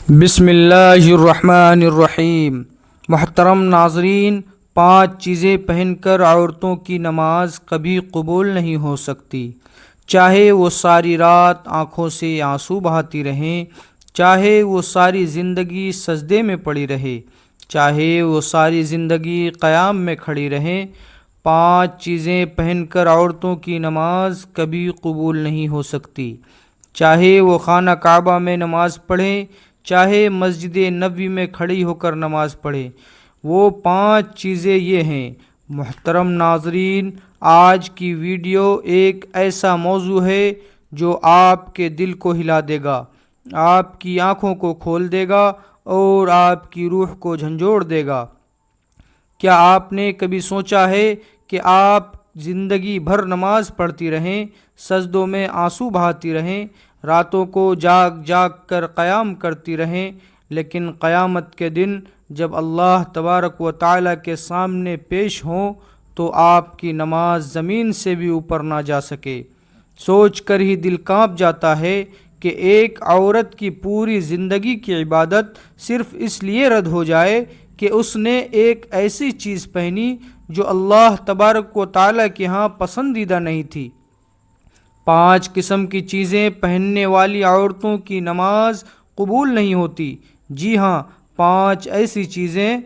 بسم اللہ الرحمن الرحیم۔ محترم ناظرین، 5 چیزیں پہن کر عورتوں کی نماز کبھی قبول نہیں ہو سکتی، چاہے وہ ساری رات آنکھوں سے آنسو بہاتی رہیں، چاہے وہ ساری زندگی سجدے میں پڑی رہے، چاہے وہ ساری زندگی قیام میں کھڑی رہیں۔ 5 چیزیں پہن کر عورتوں کی نماز کبھی قبول نہیں ہو سکتی، چاہے وہ خانہ کعبہ میں نماز پڑھیں، چاہے مسجد نبوی میں کھڑی ہو کر نماز پڑھے۔ وہ 5 چیزیں یہ ہیں۔ محترم ناظرین، آج کی ویڈیو ایک ایسا موضوع ہے جو آپ کے دل کو ہلا دے گا، آپ کی آنکھوں کو کھول دے گا اور آپ کی روح کو جھنجھوڑ دے گا۔ کیا آپ نے کبھی سوچا ہے کہ آپ زندگی بھر نماز پڑھتی رہیں، سجدوں میں آنسو بہاتی رہیں، راتوں کو جاگ جاگ کر قیام کرتی رہیں، لیکن قیامت کے دن جب اللہ تبارک و تعالیٰ کے سامنے پیش ہوں تو آپ کی نماز زمین سے بھی اوپر نہ جا سکے؟ سوچ کر ہی دل کانپ جاتا ہے کہ ایک عورت کی پوری زندگی کی عبادت صرف اس لیے رد ہو جائے کہ اس نے ایک ایسی چیز پہنی جو اللہ تبارک و تعالیٰ کے ہاں پسندیدہ نہیں تھی۔ 5 قسم کی چیزیں پہننے والی عورتوں کی نماز قبول نہیں ہوتی۔ جی ہاں، 5 ایسی چیزیں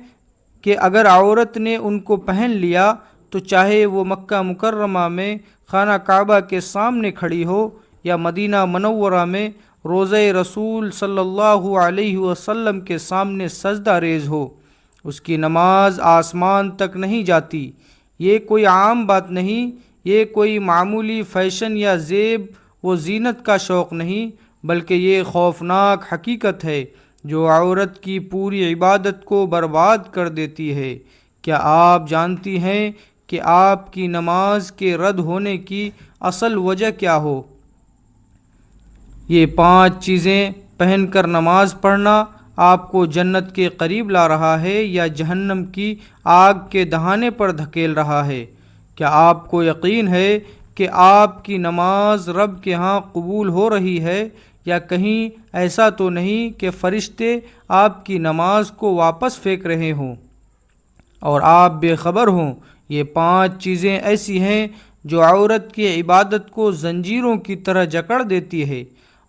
کہ اگر عورت نے ان کو پہن لیا تو چاہے وہ مکہ مکرمہ میں خانہ کعبہ کے سامنے کھڑی ہو یا مدینہ منورہ میں روضہ رسول صلی اللہ علیہ وسلم کے سامنے سجدہ ریز ہو، اس کی نماز آسمان تک نہیں جاتی۔ یہ کوئی عام بات نہیں، یہ کوئی معمولی فیشن یا زیب و زینت کا شوق نہیں، بلکہ یہ خوفناک حقیقت ہے جو عورت کی پوری عبادت کو برباد کر دیتی ہے۔ کیا آپ جانتی ہیں کہ آپ کی نماز کے رد ہونے کی اصل وجہ کیا ہو؟ یہ 5 چیزیں پہن کر نماز پڑھنا آپ کو جنت کے قریب لا رہا ہے یا جہنم کی آگ کے دہانے پر دھکیل رہا ہے؟ کیا آپ کو یقین ہے کہ آپ کی نماز رب کے ہاں قبول ہو رہی ہے، یا کہیں ایسا تو نہیں کہ فرشتے آپ کی نماز کو واپس پھینک رہے ہوں اور آپ بے خبر ہوں؟ یہ 5 چیزیں ایسی ہیں جو عورت کی عبادت کو زنجیروں کی طرح جکڑ دیتی ہے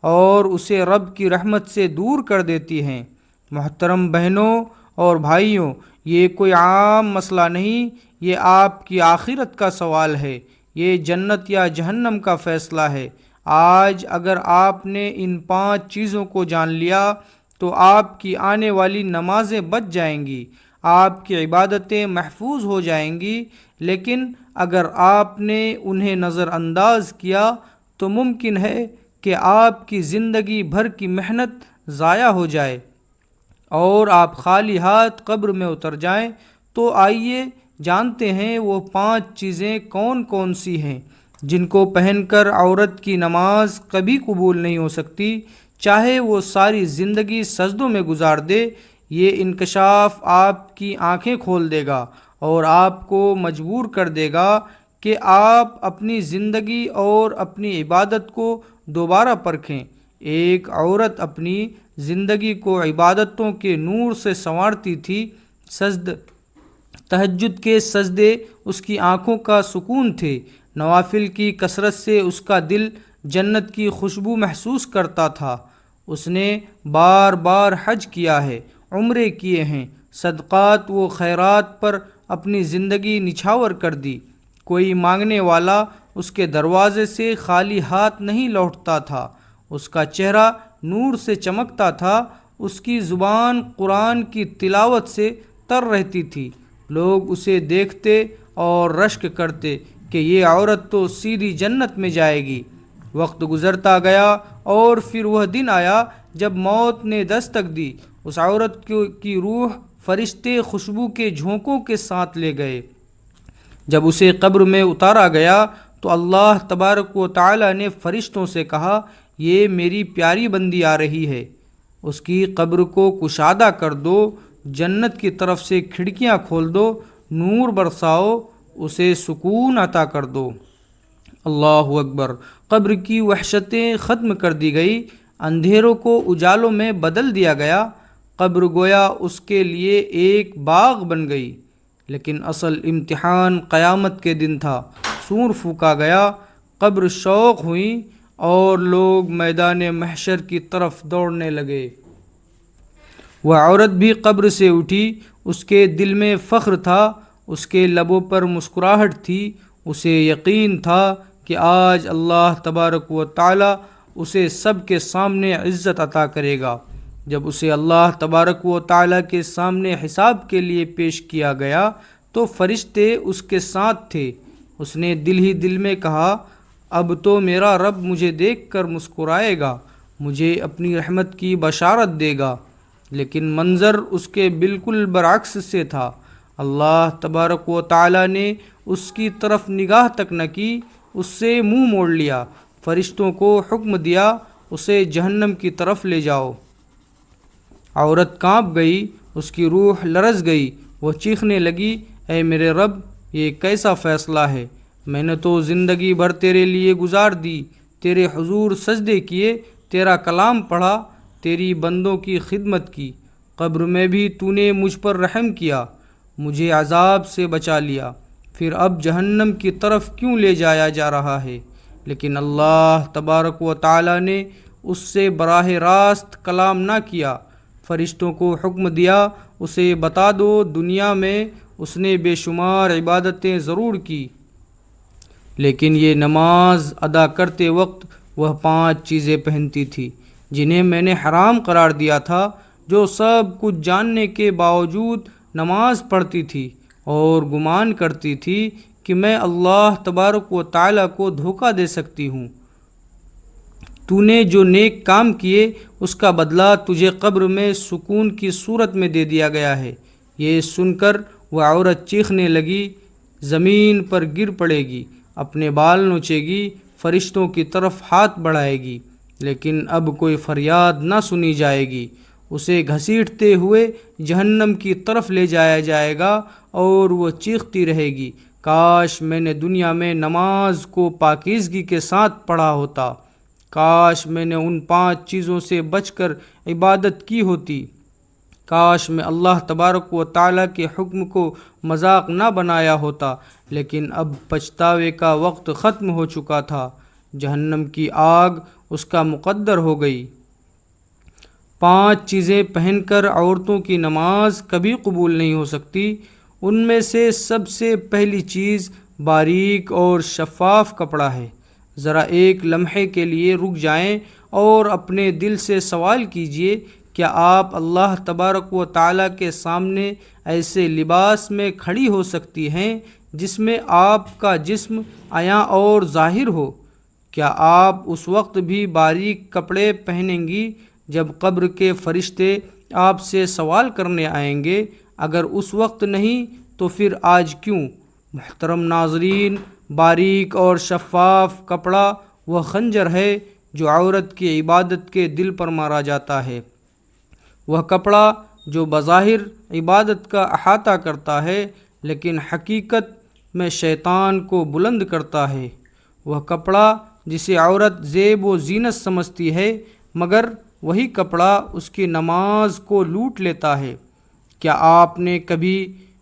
اور اسے رب کی رحمت سے دور کر دیتی ہیں۔ محترم بہنوں اور بھائیوں، یہ کوئی عام مسئلہ نہیں، یہ آپ کی آخرت کا سوال ہے، یہ جنت یا جہنم کا فیصلہ ہے۔ آج اگر آپ نے ان 5 چیزوں کو جان لیا تو آپ کی آنے والی نمازیں بچ جائیں گی، آپ کی عبادتیں محفوظ ہو جائیں گی، لیکن اگر آپ نے انہیں نظر انداز کیا تو ممکن ہے کہ آپ کی زندگی بھر کی محنت ضائع ہو جائے اور آپ خالی ہاتھ قبر میں اتر جائیں۔ تو آئیے جانتے ہیں وہ 5 چیزیں کون کون سی ہیں جن کو پہن کر عورت کی نماز کبھی قبول نہیں ہو سکتی، چاہے وہ ساری زندگی سجدوں میں گزار دے۔ یہ انکشاف آپ کی آنکھیں کھول دے گا اور آپ کو مجبور کر دے گا کہ آپ اپنی زندگی اور اپنی عبادت کو دوبارہ پرکھیں۔ ایک عورت اپنی زندگی کو عبادتوں کے نور سے سنوارتی تھی۔ تہجد کے سجدے اس کی آنکھوں کا سکون تھے، نوافل کی کثرت سے اس کا دل جنت کی خوشبو محسوس کرتا تھا۔ اس نے بار بار حج کیا ہے، عمرے کیے ہیں، صدقات و خیرات پر اپنی زندگی نچھاور کر دی۔ کوئی مانگنے والا اس کے دروازے سے خالی ہاتھ نہیں لوٹتا تھا، اس کا چہرہ نور سے چمکتا تھا، اس کی زبان قرآن کی تلاوت سے تر رہتی تھی۔ لوگ اسے دیکھتے اور رشک کرتے کہ یہ عورت تو سیدھی جنت میں جائے گی۔ وقت گزرتا گیا اور پھر وہ دن آیا جب موت نے دستک دی۔ اس عورت کی روح فرشتے خوشبو کے جھونکوں کے ساتھ لے گئے۔ جب اسے قبر میں اتارا گیا تو اللہ تبارک و تعالی نے فرشتوں سے کہا، یہ میری پیاری بندی آ رہی ہے، اس کی قبر کو کشادہ کر دو، جنت کی طرف سے کھڑکیاں کھول دو، نور برساؤ، اسے سکون عطا کر دو۔ اللہ اکبر! قبر کی وحشتیں ختم کر دی گئی۔ اندھیروں کو اجالوں میں بدل دیا گیا، قبر گویا اس کے لیے ایک باغ بن گئی۔ لیکن اصل امتحان قیامت کے دن تھا۔ سور پھونکا گیا، قبر شوق ہوئی اور لوگ میدان محشر کی طرف دوڑنے لگے۔ وہ عورت بھی قبر سے اٹھی، اس کے دل میں فخر تھا، اس کے لبوں پر مسکراہٹ تھی، اسے یقین تھا کہ آج اللہ تبارک و تعالی اسے سب کے سامنے عزت عطا کرے گا۔ جب اسے اللہ تبارک و تعالی کے سامنے حساب کے لیے پیش کیا گیا تو فرشتے اس کے ساتھ تھے۔ اس نے دل ہی دل میں کہا، اب تو میرا رب مجھے دیکھ کر مسکرائے گا، مجھے اپنی رحمت کی بشارت دے گا۔ لیکن منظر اس کے بالکل برعکس سے تھا۔ اللہ تبارک و تعالی نے اس کی طرف نگاہ تک نہ کی، اس سے منہ موڑ لیا۔ فرشتوں کو حکم دیا، اسے جہنم کی طرف لے جاؤ۔ عورت کانپ گئی، اس کی روح لرز گئی، وہ چیخنے لگی، اے میرے رب، یہ کیسا فیصلہ ہے؟ میں نے تو زندگی بھر تیرے لیے گزار دی، تیرے حضور سجدے کیے، تیرا کلام پڑھا، تیری بندوں کی خدمت کی۔ قبر میں بھی تو نے مجھ پر رحم کیا، مجھے عذاب سے بچا لیا، پھر اب جہنم کی طرف کیوں لے جایا جا رہا ہے؟ لیکن اللہ تبارک و تعالی نے اس سے براہ راست کلام نہ کیا۔ فرشتوں کو حکم دیا، اسے بتا دو دنیا میں اس نے بے شمار عبادتیں ضرور کی، لیکن یہ نماز ادا کرتے وقت وہ 5 چیزیں پہنتی تھی جنہیں میں نے حرام قرار دیا تھا۔ جو سب کچھ جاننے کے باوجود نماز پڑھتی تھی اور گمان کرتی تھی کہ میں اللہ تبارک و تعالی کو دھوکہ دے سکتی ہوں۔ تو نے جو نیک کام کیے اس کا بدلہ تجھے قبر میں سکون کی صورت میں دے دیا گیا ہے۔ یہ سن کر وہ عورت چیخنے لگی، زمین پر گر پڑے گی، اپنے بال نوچے گی، فرشتوں کی طرف ہاتھ بڑھائے گی، لیکن اب کوئی فریاد نہ سنی جائے گی۔ اسے گھسیٹتے ہوئے جہنم کی طرف لے جایا جائے گا اور وہ چیختی رہے گی، کاش میں نے دنیا میں نماز کو پاکیزگی کے ساتھ پڑھا ہوتا، کاش میں نے ان 5 چیزوں سے بچ کر عبادت کی ہوتی، کاش میں اللہ تبارک و تعالی کے حکم کو مذاق نہ بنایا ہوتا۔ لیکن اب پچھتاوے کا وقت ختم ہو چکا تھا، جہنم کی آگ اس کا مقدر ہو گئی۔ 5 چیزیں پہن کر عورتوں کی نماز کبھی قبول نہیں ہو سکتی۔ ان میں سے سب سے پہلی چیز باریک اور شفاف کپڑا ہے۔ ذرا ایک لمحے کے لیے رک جائیں اور اپنے دل سے سوال کیجئے، کیا آپ اللہ تبارک و تعالی کے سامنے ایسے لباس میں کھڑی ہو سکتی ہیں جس میں آپ کا جسم عیاں اور ظاہر ہو؟ کیا آپ اس وقت بھی باریک کپڑے پہنیں گی جب قبر کے فرشتے آپ سے سوال کرنے آئیں گے؟ اگر اس وقت نہیں تو پھر آج کیوں؟ محترم ناظرین، باریک اور شفاف کپڑا وہ خنجر ہے جو عورت کی عبادت کے دل پر مارا جاتا ہے۔ وہ کپڑا جو بظاہر عبادت کا احاطہ کرتا ہے لیکن حقیقت میں شیطان کو بلند کرتا ہے۔ وہ کپڑا جسے عورت زیب و زینت سمجھتی ہے، مگر وہی کپڑا اس کی نماز کو لوٹ لیتا ہے۔ کیا آپ نے کبھی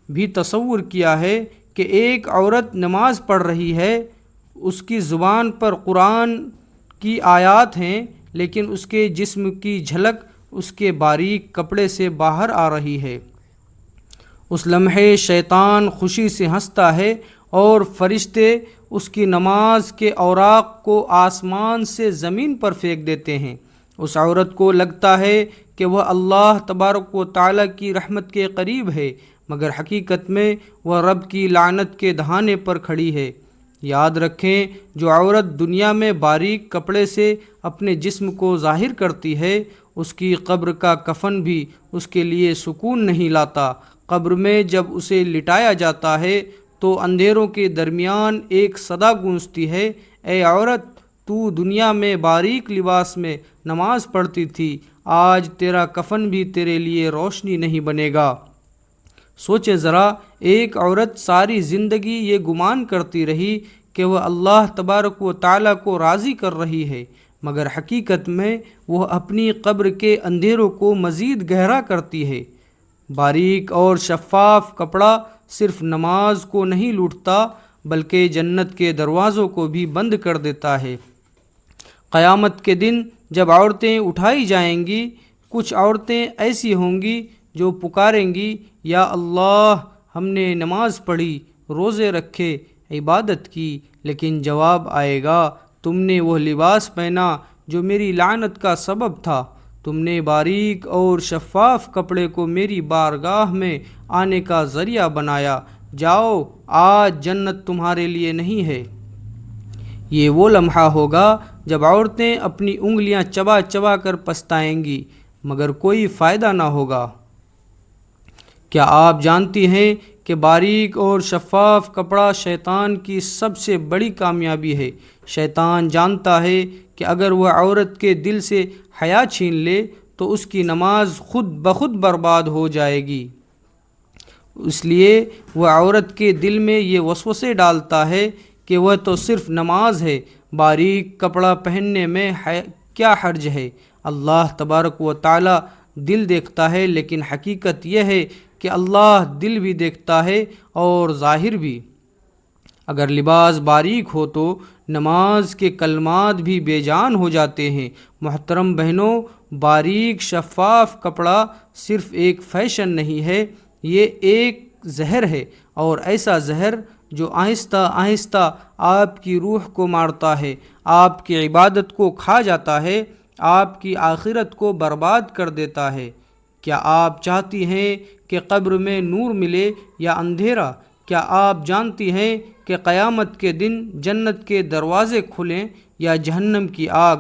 بھی تصور کیا ہے کہ ایک عورت نماز پڑھ رہی ہے، اس کی زبان پر قرآن کی آیات ہیں، لیکن اس کے جسم کی جھلک اس کے باریک کپڑے سے باہر آ رہی ہے؟ اس لمحے شیطان خوشی سے ہنستا ہے اور فرشتے اس کی نماز کے اوراق کو آسمان سے زمین پر پھینک دیتے ہیں۔ اس عورت کو لگتا ہے کہ وہ اللہ تبارک و تعالی کی رحمت کے قریب ہے، مگر حقیقت میں وہ رب کی لعنت کے دہانے پر کھڑی ہے۔ یاد رکھیں، جو عورت دنیا میں باریک کپڑے سے اپنے جسم کو ظاہر کرتی ہے، اس کی قبر کا کفن بھی اس کے لیے سکون نہیں لاتا۔ قبر میں جب اسے لٹایا جاتا ہے تو اندھیروں کے درمیان ایک صدا گونجتی ہے، اے عورت، تو دنیا میں باریک لباس میں نماز پڑھتی تھی، آج تیرا کفن بھی تیرے لیے روشنی نہیں بنے گا۔ سوچے ذرا، ایک عورت ساری زندگی یہ گمان کرتی رہی کہ وہ اللہ تبارک و تعالی کو راضی کر رہی ہے، مگر حقیقت میں وہ اپنی قبر کے اندھیروں کو مزید گہرا کرتی ہے۔ باریک اور شفاف کپڑا صرف نماز کو نہیں لوٹتا بلکہ جنت کے دروازوں کو بھی بند کر دیتا ہے۔ قیامت کے دن جب عورتیں اٹھائی جائیں گی، کچھ عورتیں ایسی ہوں گی جو پکاریں گی، یا اللہ، ہم نے نماز پڑھی، روزے رکھے، عبادت کی، لیکن جواب آئے گا، تم نے وہ لباس پہنا جو میری لعنت کا سبب تھا، تم نے باریک اور شفاف کپڑے کو میری بارگاہ میں آنے کا ذریعہ بنایا، جاؤ، آج جنت تمہارے لیے نہیں ہے۔ یہ وہ لمحہ ہوگا جب عورتیں اپنی انگلیاں چبا چبا کر پچھتائیں گی، مگر کوئی فائدہ نہ ہوگا۔ کیا آپ جانتی ہیں کہ باریک اور شفاف کپڑا شیطان کی سب سے بڑی کامیابی ہے؟ شیطان جانتا ہے کہ اگر وہ عورت کے دل سے حیا چھین لے تو اس کی نماز خود بخود برباد ہو جائے گی۔ اس لیے وہ عورت کے دل میں یہ وسوسے ڈالتا ہے کہ وہ تو صرف نماز ہے، باریک کپڑا پہننے میں کیا حرج ہے۔ اللہ تبارک و تعالی دل دیکھتا ہے، لیکن حقیقت یہ ہے کہ اللہ دل بھی دیکھتا ہے اور ظاہر بھی۔ اگر لباس باریک ہو تو نماز کے کلمات بھی بے جان ہو جاتے ہیں۔ محترم بہنوں، باریک شفاف کپڑا صرف ایک فیشن نہیں ہے، یہ ایک زہر ہے، اور ایسا زہر جو آہستہ آہستہ آپ کی روح کو مارتا ہے، آپ کی عبادت کو کھا جاتا ہے، آپ کی آخرت کو برباد کر دیتا ہے۔ کیا آپ چاہتی ہیں کہ قبر میں نور ملے یا اندھیرا؟ کیا آپ جانتی ہیں کہ قیامت کے دن جنت کے دروازے کھلیں یا جہنم کی آگ؟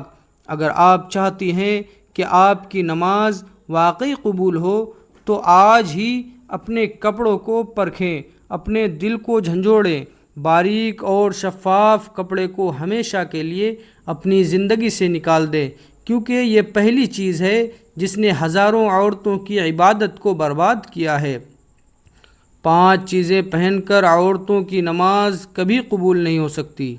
اگر آپ چاہتی ہیں کہ آپ کی نماز واقعی قبول ہو تو آج ہی اپنے کپڑوں کو پرکھیں، اپنے دل کو جھنجھوڑیں، باریک اور شفاف کپڑے کو ہمیشہ کے لیے اپنی زندگی سے نکال دیں، کیونکہ یہ پہلی چیز ہے جس نے ہزاروں عورتوں کی عبادت کو برباد کیا ہے۔ 5 چیزیں پہن کر عورتوں کی نماز کبھی قبول نہیں ہو سکتی۔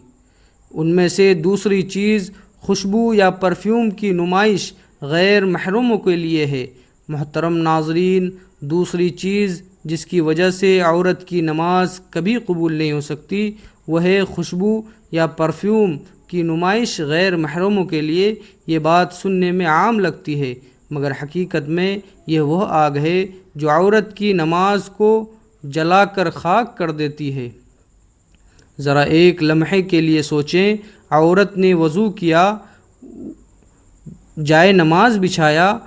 ان میں سے دوسری چیز خوشبو یا پرفیوم کی نمائش غیر محرموں کے لیے ہے۔ محترم ناظرین، دوسری چیز جس کی وجہ سے عورت کی نماز کبھی قبول نہیں ہو سکتی وہ ہے خوشبو یا پرفیوم کی نمائش غیر محرموں کے لیے۔ یہ بات سننے میں عام لگتی ہے، مگر حقیقت میں یہ وہ آگ ہے جو عورت کی نماز کو جلا کر خاک کر دیتی ہے۔ ذرا ایک لمحے کے لیے سوچیں، عورت نے وضو کیا، جائے نماز بچھایا،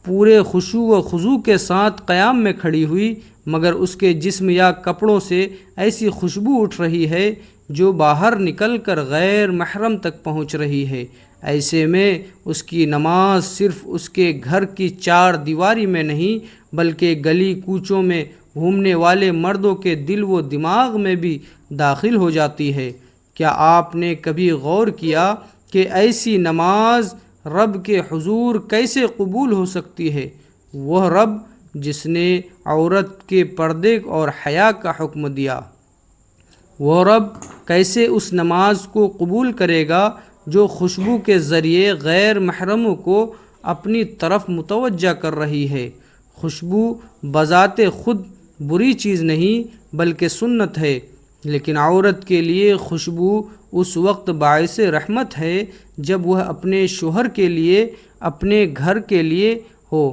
پورے خشوع و خضوع کے ساتھ قیام میں کھڑی ہوئی، مگر اس کے جسم یا کپڑوں سے ایسی خوشبو اٹھ رہی ہے جو باہر نکل کر غیر محرم تک پہنچ رہی ہے۔ ایسے میں اس کی نماز صرف اس کے گھر کی 4 دیواری میں نہیں بلکہ گلی کوچوں میں گھومنے والے مردوں کے دل و دماغ میں بھی داخل ہو جاتی ہے۔ کیا آپ نے کبھی غور کیا کہ ایسی نماز رب کے حضور کیسے قبول ہو سکتی ہے؟ وہ رب جس نے عورت کے پردے اور حیا کا حکم دیا، وہ رب کیسے اس نماز کو قبول کرے گا جو خوشبو کے ذریعے غیر محرموں کو اپنی طرف متوجہ کر رہی ہے؟ خوشبو بذات خود بری چیز نہیں بلکہ سنت ہے، لیکن عورت کے لیے خوشبو اس وقت باعث رحمت ہے جب وہ اپنے شوہر کے لیے، اپنے گھر کے لیے ہو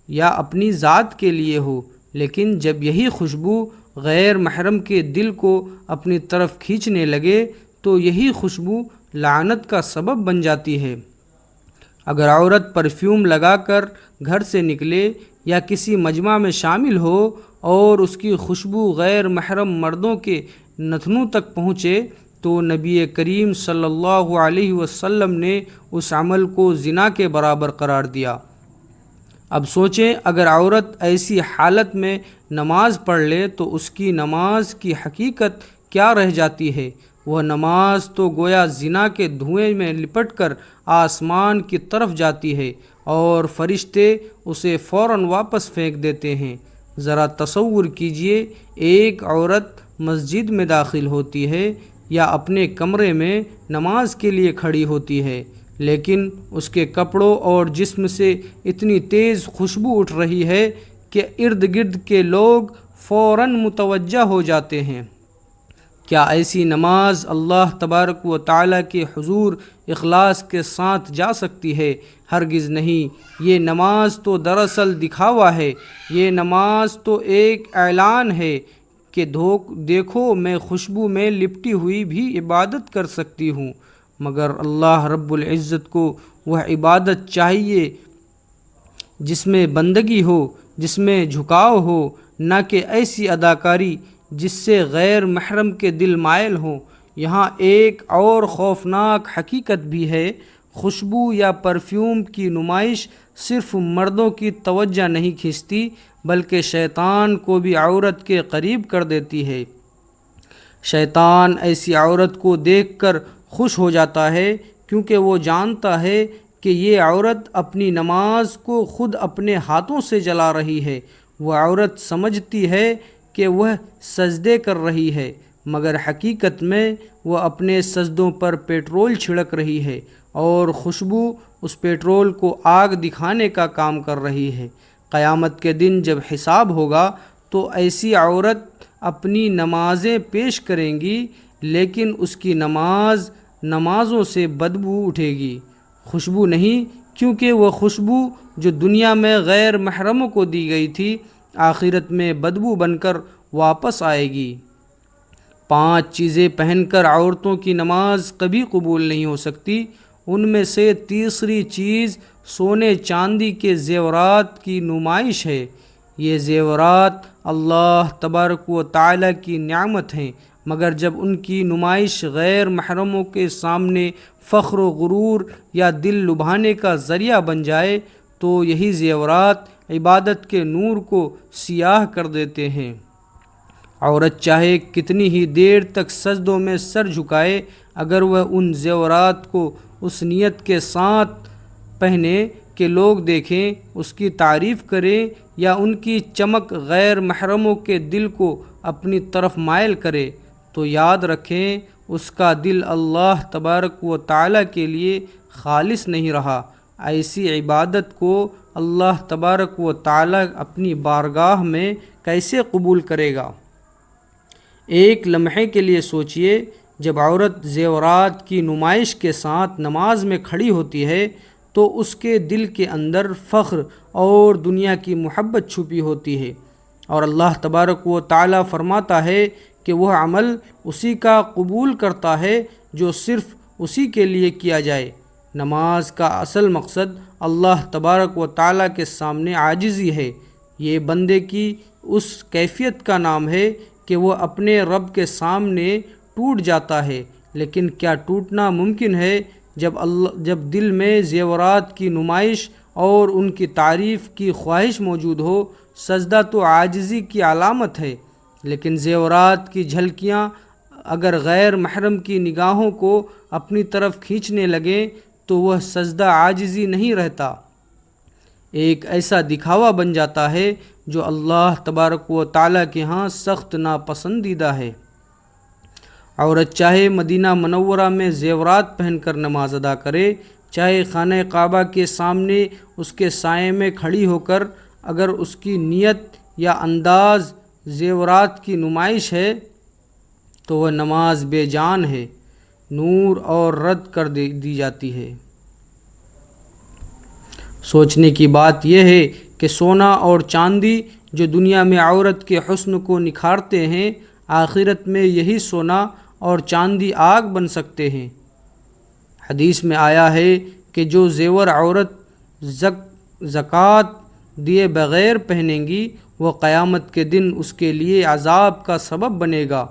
یا اپنی ذات کے لیے ہو، لیکن جب یہی خوشبو غیر محرم کے دل کو اپنی طرف کھینچنے لگے تو یہی خوشبو لعنت کا سبب بن جاتی ہے۔ اگر عورت پرفیوم لگا کر گھر سے نکلے یا کسی مجمع میں شامل ہو اور اس کی خوشبو غیر محرم مردوں کے نتنوں تک پہنچے تو نبی کریم صلی اللہ علیہ وسلم نے اس عمل کو زنا کے برابر قرار دیا۔ اب سوچیں، اگر عورت ایسی حالت میں نماز پڑھ لے تو اس کی نماز کی حقیقت کیا رہ جاتی ہے؟ وہ نماز تو گویا زنا کے دھوئیں میں لپٹ کر آسمان کی طرف جاتی ہے اور فرشتے اسے فوراً واپس پھینک دیتے ہیں۔ ذرا تصور کیجئے، ایک عورت مسجد میں داخل ہوتی ہے یا اپنے کمرے میں نماز کے لیے کھڑی ہوتی ہے، لیکن اس کے کپڑوں اور جسم سے اتنی تیز خوشبو اٹھ رہی ہے کہ ارد گرد کے لوگ فوراً متوجہ ہو جاتے ہیں۔ کیا ایسی نماز اللہ تبارک و تعالیٰ کے حضور اخلاص کے ساتھ جا سکتی ہے؟ ہرگز نہیں۔ یہ نماز تو دراصل دکھاوا ہے، یہ نماز تو ایک اعلان ہے کہ دیکھو میں خوشبو میں لپٹی ہوئی بھی عبادت کر سکتی ہوں۔ مگر اللہ رب العزت کو وہ عبادت چاہیے جس میں بندگی ہو، جس میں جھکاؤ ہو، نہ کہ ایسی اداکاری جس سے غیر محرم کے دل مائل ہوں۔ یہاں ایک اور خوفناک حقیقت بھی ہے، خوشبو یا پرفیوم کی نمائش صرف مردوں کی توجہ نہیں کھینچتی بلکہ شیطان کو بھی عورت کے قریب کر دیتی ہے۔ شیطان ایسی عورت کو دیکھ کر خوش ہو جاتا ہے کیونکہ وہ جانتا ہے کہ یہ عورت اپنی نماز کو خود اپنے ہاتھوں سے جلا رہی ہے۔ وہ عورت سمجھتی ہے کہ وہ سجدے کر رہی ہے، مگر حقیقت میں وہ اپنے سجدوں پر پیٹرول چھڑک رہی ہے اور خوشبو اس پیٹرول کو آگ دکھانے کا کام کر رہی ہے۔ قیامت کے دن جب حساب ہوگا تو ایسی عورت اپنی نمازیں پیش کریں گی، لیکن اس کی نمازوں سے بدبو اٹھے گی، خوشبو نہیں، کیونکہ وہ خوشبو جو دنیا میں غیر محرموں کو دی گئی تھی آخرت میں بدبو بن کر واپس آئے گی۔ 5 چیزیں پہن کر عورتوں کی نماز کبھی قبول نہیں ہو سکتی۔ ان میں سے تیسری چیز سونے چاندی کے زیورات کی نمائش ہے۔ یہ زیورات اللہ تبارک و تعالیٰ کی نعمت ہیں، مگر جب ان کی نمائش غیر محرموں کے سامنے فخر و غرور یا دل لبھانے کا ذریعہ بن جائے تو یہی زیورات عبادت کے نور کو سیاہ کر دیتے ہیں۔ عورت چاہے کتنی ہی دیر تک سجدوں میں سر جھکائے، اگر وہ ان زیورات کو اس نیت کے ساتھ پہنے کہ لوگ دیکھیں، اس کی تعریف کریں یا ان کی چمک غیر محرموں کے دل کو اپنی طرف مائل کرے، تو یاد رکھیں اس کا دل اللہ تبارک و تعالیٰ کے لیے خالص نہیں رہا۔ ایسی عبادت کو اللہ تبارک و تعالیٰ اپنی بارگاہ میں کیسے قبول کرے گا؟ ایک لمحے کے لیے سوچئے، جب عورت زیورات کی نمائش کے ساتھ نماز میں کھڑی ہوتی ہے تو اس کے دل کے اندر فخر اور دنیا کی محبت چھپی ہوتی ہے، اور اللہ تبارک و تعالیٰ فرماتا ہے کہ وہ عمل اسی کا قبول کرتا ہے جو صرف اسی کے لیے کیا جائے۔ نماز کا اصل مقصد اللہ تبارک و تعالیٰ کے سامنے عاجزی ہے۔ یہ بندے کی اس کیفیت کا نام ہے کہ وہ اپنے رب کے سامنے ٹوٹ جاتا ہے، لیکن کیا ٹوٹنا ممکن ہے جب دل میں زیورات کی نمائش اور ان کی تعریف کی خواہش موجود ہو؟ سجدہ تو عاجزی کی علامت ہے، لیکن زیورات کی جھلکیاں اگر غیر محرم کی نگاہوں کو اپنی طرف کھینچنے لگیں تو وہ سجدہ عاجزی نہیں رہتا، ایک ایسا دکھاوا بن جاتا ہے جو اللہ تبارک و تعالیٰ کے ہاں سخت ناپسندیدہ ہے۔ عورت چاہے مدینہ منورہ میں زیورات پہن کر نماز ادا کرے، چاہے خانہ کعبہ کے سامنے اس کے سائے میں کھڑی ہو کر، اگر اس کی نیت یا انداز زیورات کی نمائش ہے تو وہ نماز بے جان ہے، نور اور رد کر دی جاتی ہے۔ سوچنے کی بات یہ ہے کہ سونا اور چاندی جو دنیا میں عورت کے حسن کو نکھارتے ہیں، آخرت میں یہی سونا اور چاندی آگ بن سکتے ہیں۔ حدیث میں آیا ہے کہ جو زیور عورت زکوٰۃ دیے بغیر پہنیں گی وہ قیامت کے دن اس کے لیے عذاب کا سبب بنے گا۔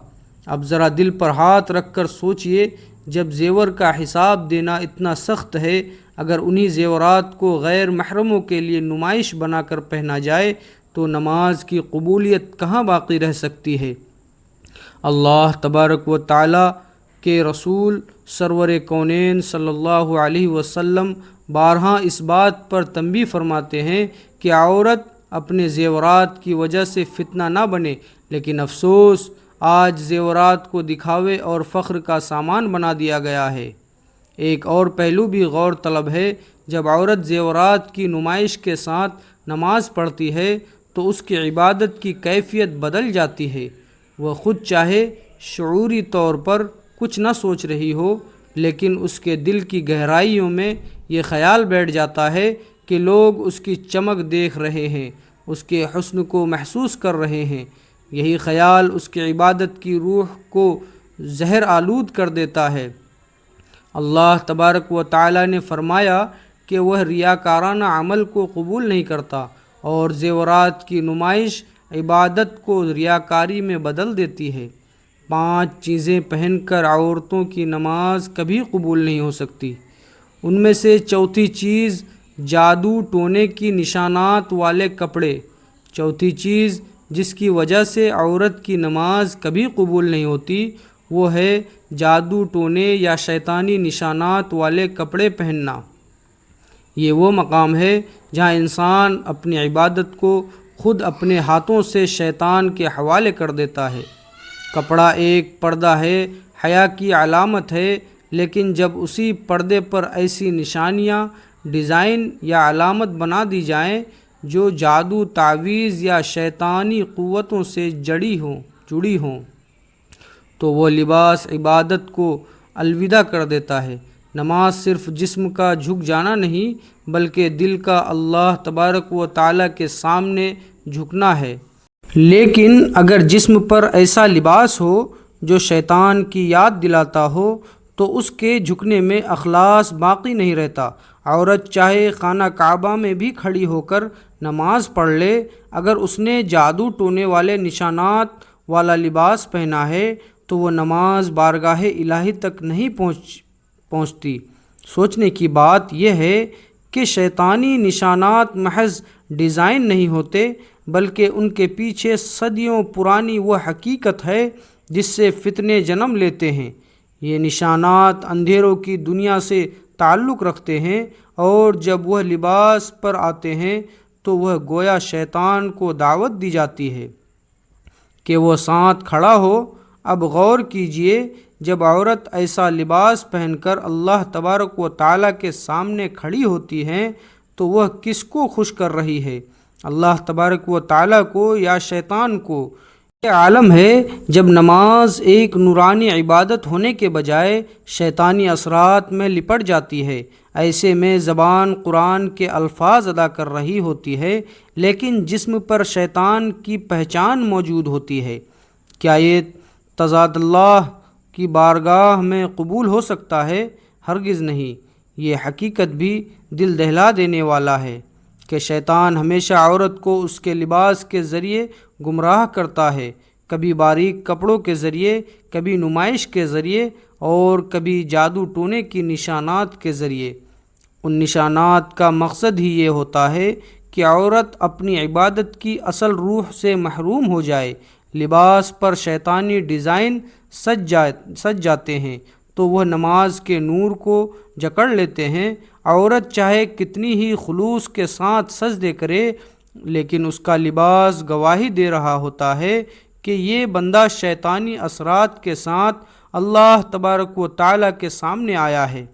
اب ذرا دل پر ہاتھ رکھ کر سوچئے، جب زیور کا حساب دینا اتنا سخت ہے، اگر انہی زیورات کو غیر محرموں کے لیے نمائش بنا کر پہنا جائے تو نماز کی قبولیت کہاں باقی رہ سکتی ہے؟ اللہ تبارک و تعالیٰ کے رسول سرور کونین صلی اللہ علیہ وسلم بارہا اس بات پر تنبیہ فرماتے ہیں کہ عورت اپنے زیورات کی وجہ سے فتنہ نہ بنے، لیکن افسوس آج زیورات کو دکھاوے اور فخر کا سامان بنا دیا گیا ہے۔ ایک اور پہلو بھی غور طلب ہے، جب عورت زیورات کی نمائش کے ساتھ نماز پڑھتی ہے تو اس کی عبادت کی کیفیت بدل جاتی ہے۔ وہ خود چاہے شعوری طور پر کچھ نہ سوچ رہی ہو، لیکن اس کے دل کی گہرائیوں میں یہ خیال بیٹھ جاتا ہے کہ لوگ اس کی چمک دیکھ رہے ہیں، اس کے حسن کو محسوس کر رہے ہیں۔ یہی خیال اس کی عبادت کی روح کو زہر آلود کر دیتا ہے۔ اللہ تبارک و تعالی نے فرمایا کہ وہ ریاکارانہ عمل کو قبول نہیں کرتا، اور زیورات کی نمائش عبادت کو ریاکاری میں بدل دیتی ہے۔ 5 چیزیں پہن کر عورتوں کی نماز کبھی قبول نہیں ہو سکتی۔ ان میں سے چوتھی چیز جادو ٹونے کی نشانات والے کپڑے۔ چوتھی چیز جس کی وجہ سے عورت کی نماز کبھی قبول نہیں ہوتی وہ ہے جادو ٹونے یا شیطانی نشانات والے کپڑے پہننا۔ یہ وہ مقام ہے جہاں انسان اپنی عبادت کو خود اپنے ہاتھوں سے شیطان کے حوالے کر دیتا ہے۔ کپڑا ایک پردہ ہے، حیا کی علامت ہے، لیکن جب اسی پردے پر ایسی نشانیاں، ڈیزائن یا علامت بنا دی جائیں جو جادو، تعویذ یا شیطانی قوتوں سے جڑی ہوں تو وہ لباس عبادت کو الوداع کر دیتا ہے۔ نماز صرف جسم کا جھک جانا نہیں بلکہ دل کا اللہ تبارک و تعالی کے سامنے جھکنا ہے۔ لیکن اگر جسم پر ایسا لباس ہو جو شیطان کی یاد دلاتا ہو تو اس کے جھکنے میں اخلاص باقی نہیں رہتا۔ عورت چاہے خانہ کعبہ میں بھی کھڑی ہو کر نماز پڑھ لے، اگر اس نے جادو ٹونے والے نشانات والا لباس پہنا ہے تو وہ نماز بارگاہ الہی تک نہیں پہنچتی۔ سوچنے کی بات یہ ہے کہ شیطانی نشانات محض ڈیزائن نہیں ہوتے بلکہ ان کے پیچھے صدیوں پرانی وہ حقیقت ہے جس سے فتنے جنم لیتے ہیں۔ یہ نشانات اندھیروں کی دنیا سے تعلق رکھتے ہیں، اور جب وہ لباس پر آتے ہیں تو وہ گویا شیطان کو دعوت دی جاتی ہے کہ وہ ساتھ کھڑا ہو۔ اب غور کیجئے، جب عورت ایسا لباس پہن کر اللہ تبارک و تعالیٰ کے سامنے کھڑی ہوتی ہے تو وہ کس کو خوش کر رہی ہے؟ اللہ تبارک و تعالیٰ کو یا شیطان کو؟ یہ عالم ہے جب نماز ایک نورانی عبادت ہونے کے بجائے شیطانی اثرات میں لپٹ جاتی ہے۔ ایسے میں زبان قرآن کے الفاظ ادا کر رہی ہوتی ہے لیکن جسم پر شیطان کی پہچان موجود ہوتی ہے۔ کیا یہ تضاد اللہ کی بارگاہ میں قبول ہو سکتا ہے؟ ہرگز نہیں۔ یہ حقیقت بھی دل دہلا دینے والا ہے کہ شیطان ہمیشہ عورت کو اس کے لباس کے ذریعے گمراہ کرتا ہے، کبھی باریک کپڑوں کے ذریعے، کبھی نمائش کے ذریعے اور کبھی جادو ٹونے کی نشانات کے ذریعے۔ ان نشانات کا مقصد ہی یہ ہوتا ہے کہ عورت اپنی عبادت کی اصل روح سے محروم ہو جائے۔ لباس پر شیطانی ڈیزائن سج جاتے ہیں تو وہ نماز کے نور کو جکڑ لیتے ہیں۔ عورت چاہے کتنی ہی خلوص کے ساتھ سجدے کرے لیکن اس کا لباس گواہی دے رہا ہوتا ہے کہ یہ بندہ شیطانی اثرات کے ساتھ اللہ تبارک و تعالیٰ کے سامنے آیا ہے۔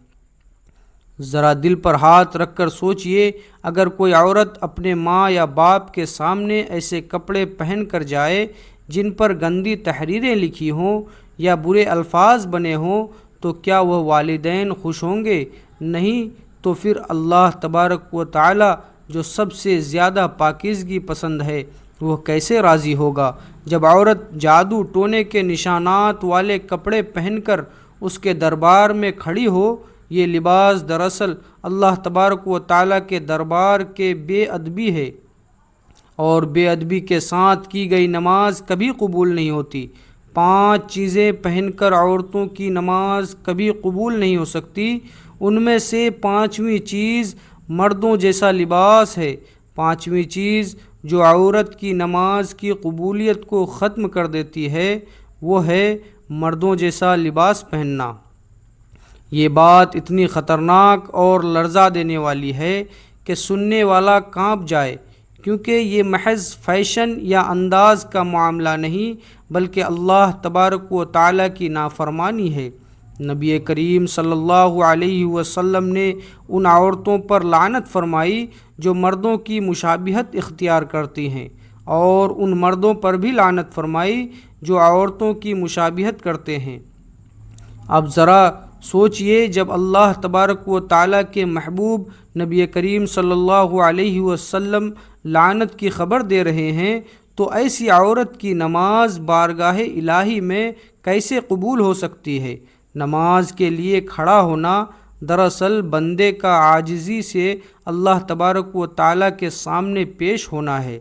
ذرا دل پر ہاتھ رکھ کر سوچئے، اگر کوئی عورت اپنے ماں یا باپ کے سامنے ایسے کپڑے پہن کر جائے جن پر گندی تحریریں لکھی ہوں یا برے الفاظ بنے ہوں تو کیا وہ والدین خوش ہوں گے؟ نہیں، تو پھر اللہ تبارک و تعالی جو سب سے زیادہ پاکیزگی پسند ہے وہ کیسے راضی ہوگا؟ جب عورت جادو ٹونے کے نشانات والے کپڑے پہن کر اس کے دربار میں کھڑی ہو، یہ لباس دراصل اللہ تبارک و تعالیٰ کے دربار کے بے ادبی ہے، اور بے ادبی کے ساتھ کی گئی نماز کبھی قبول نہیں ہوتی۔ 5 چیزیں پہن کر عورتوں کی نماز کبھی قبول نہیں ہو سکتی۔ ان میں سے 5ویں چیز مردوں جیسا لباس ہے۔ 5ویں چیز جو عورت کی نماز کی قبولیت کو ختم کر دیتی ہے وہ ہے مردوں جیسا لباس پہننا۔ یہ بات اتنی خطرناک اور لرزا دینے والی ہے کہ سننے والا کانپ جائے، کیونکہ یہ محض فیشن یا انداز کا معاملہ نہیں بلکہ اللہ تبارک و تعالیٰ کی نافرمانی ہے۔ نبی کریم صلی اللہ علیہ وسلم نے ان عورتوں پر لعنت فرمائی جو مردوں کی مشابہت اختیار کرتی ہیں، اور ان مردوں پر بھی لعنت فرمائی جو عورتوں کی مشابہت کرتے ہیں۔ اب ذرا سوچئے، جب اللہ تبارک و تعالیٰ کے محبوب نبی کریم صلی اللہ علیہ وسلم لعنت کی خبر دے رہے ہیں تو ایسی عورت کی نماز بارگاہ الہی میں کیسے قبول ہو سکتی ہے؟ نماز کے لیے کھڑا ہونا دراصل بندے کا عاجزی سے اللہ تبارک و تعالیٰ کے سامنے پیش ہونا ہے،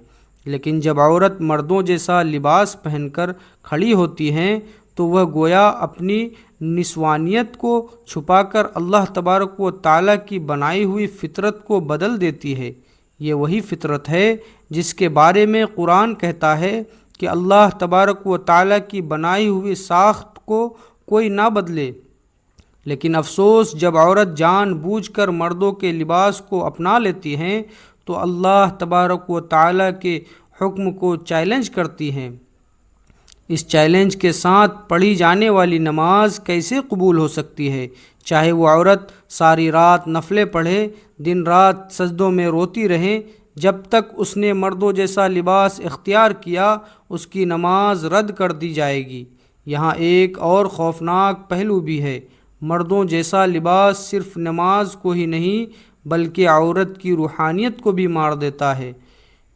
لیکن جب عورت مردوں جیسا لباس پہن کر کھڑی ہوتی ہیں تو وہ گویا اپنی نسوانیت کو چھپا کر اللہ تبارک و تعالیٰ کی بنائی ہوئی فطرت کو بدل دیتی ہے۔ یہ وہی فطرت ہے جس کے بارے میں قرآن کہتا ہے کہ اللہ تبارک و تعالیٰ کی بنائی ہوئی ساخت کو کوئی نہ بدلے۔ لیکن افسوس، جب عورت جان بوجھ کر مردوں کے لباس کو اپنا لیتی ہیں تو اللہ تبارک و تعالیٰ کے حکم کو چیلنج کرتی ہیں۔ اس چیلنج کے ساتھ پڑھی جانے والی نماز کیسے قبول ہو سکتی ہے؟ چاہے وہ عورت ساری رات نفلیں پڑھے، دن رات سجدوں میں روتی رہے، جب تک اس نے مردوں جیسا لباس اختیار کیا اس کی نماز رد کر دی جائے گی۔ یہاں ایک اور خوفناک پہلو بھی ہے۔ مردوں جیسا لباس صرف نماز کو ہی نہیں بلکہ عورت کی روحانیت کو بھی مار دیتا ہے،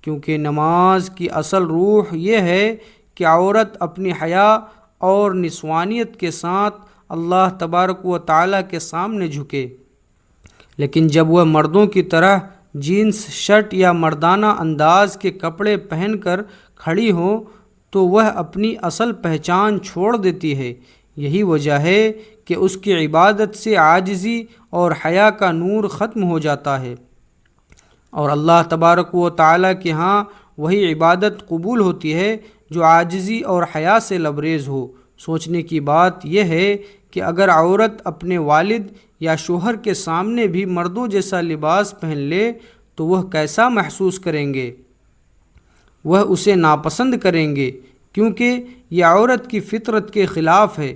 کیونکہ نماز کی اصل روح یہ ہے کہ عورت اپنی حیا اور نسوانیت کے ساتھ اللہ تبارک و تعالیٰ کے سامنے جھکے، لیکن جب وہ مردوں کی طرح جینس شرٹ یا مردانہ انداز کے کپڑے پہن کر کھڑی ہو تو وہ اپنی اصل پہچان چھوڑ دیتی ہے۔ یہی وجہ ہے کہ اس کی عبادت سے عاجزی اور حیا کا نور ختم ہو جاتا ہے، اور اللہ تبارک و تعالیٰ کے ہاں وہی عبادت قبول ہوتی ہے جو عاجزی اور حیا سے لبریز ہو۔ سوچنے کی بات یہ ہے کہ اگر عورت اپنے والد یا شوہر کے سامنے بھی مردوں جیسا لباس پہن لے تو وہ کیسا محسوس کریں گے؟ وہ اسے ناپسند کریں گے، کیونکہ یہ عورت کی فطرت کے خلاف ہے۔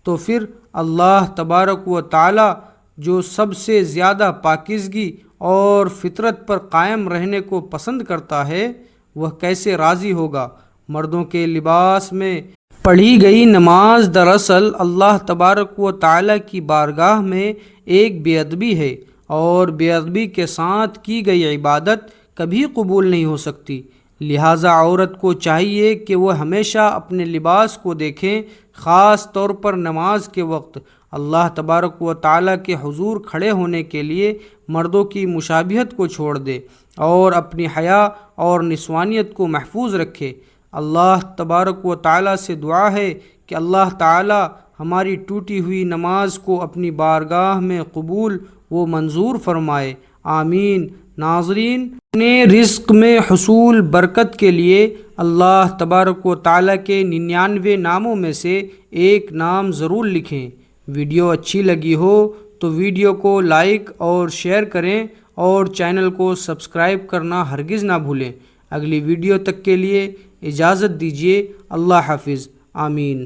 تو پھر اللہ تبارک و تعالیٰ جو سب سے زیادہ پاکیزگی اور فطرت پر قائم رہنے کو پسند کرتا ہے، وہ کیسے راضی ہوگا؟ مردوں کے لباس میں پڑھی گئی نماز دراصل اللہ تبارک و تعالیٰ کی بارگاہ میں ایک بے ادبی ہے، اور بے ادبی کے ساتھ کی گئی عبادت کبھی قبول نہیں ہو سکتی۔ لہٰذا عورت کو چاہیے کہ وہ ہمیشہ اپنے لباس کو دیکھیں، خاص طور پر نماز کے وقت۔ اللہ تبارک و تعالیٰ کے حضور کھڑے ہونے کے لیے مردوں کی مشابہت کو چھوڑ دے اور اپنی حیا اور نسوانیت کو محفوظ رکھے۔ اللہ تبارک و تعالیٰ سے دعا ہے کہ اللہ تعالیٰ ہماری ٹوٹی ہوئی نماز کو اپنی بارگاہ میں قبول و منظور فرمائے، آمین۔ ناظرین، اپنے رزق میں حصول برکت کے لیے اللہ تبارک و تعالیٰ کے 99 ناموں میں سے ایک نام ضرور لکھیں۔ ویڈیو اچھی لگی ہو تو ویڈیو کو لائک اور شیئر کریں، اور چینل کو سبسکرائب کرنا ہرگز نہ بھولیں۔ اگلی ویڈیو تک کے لیے اجازت دیجیے۔ اللہ حافظ، آمین۔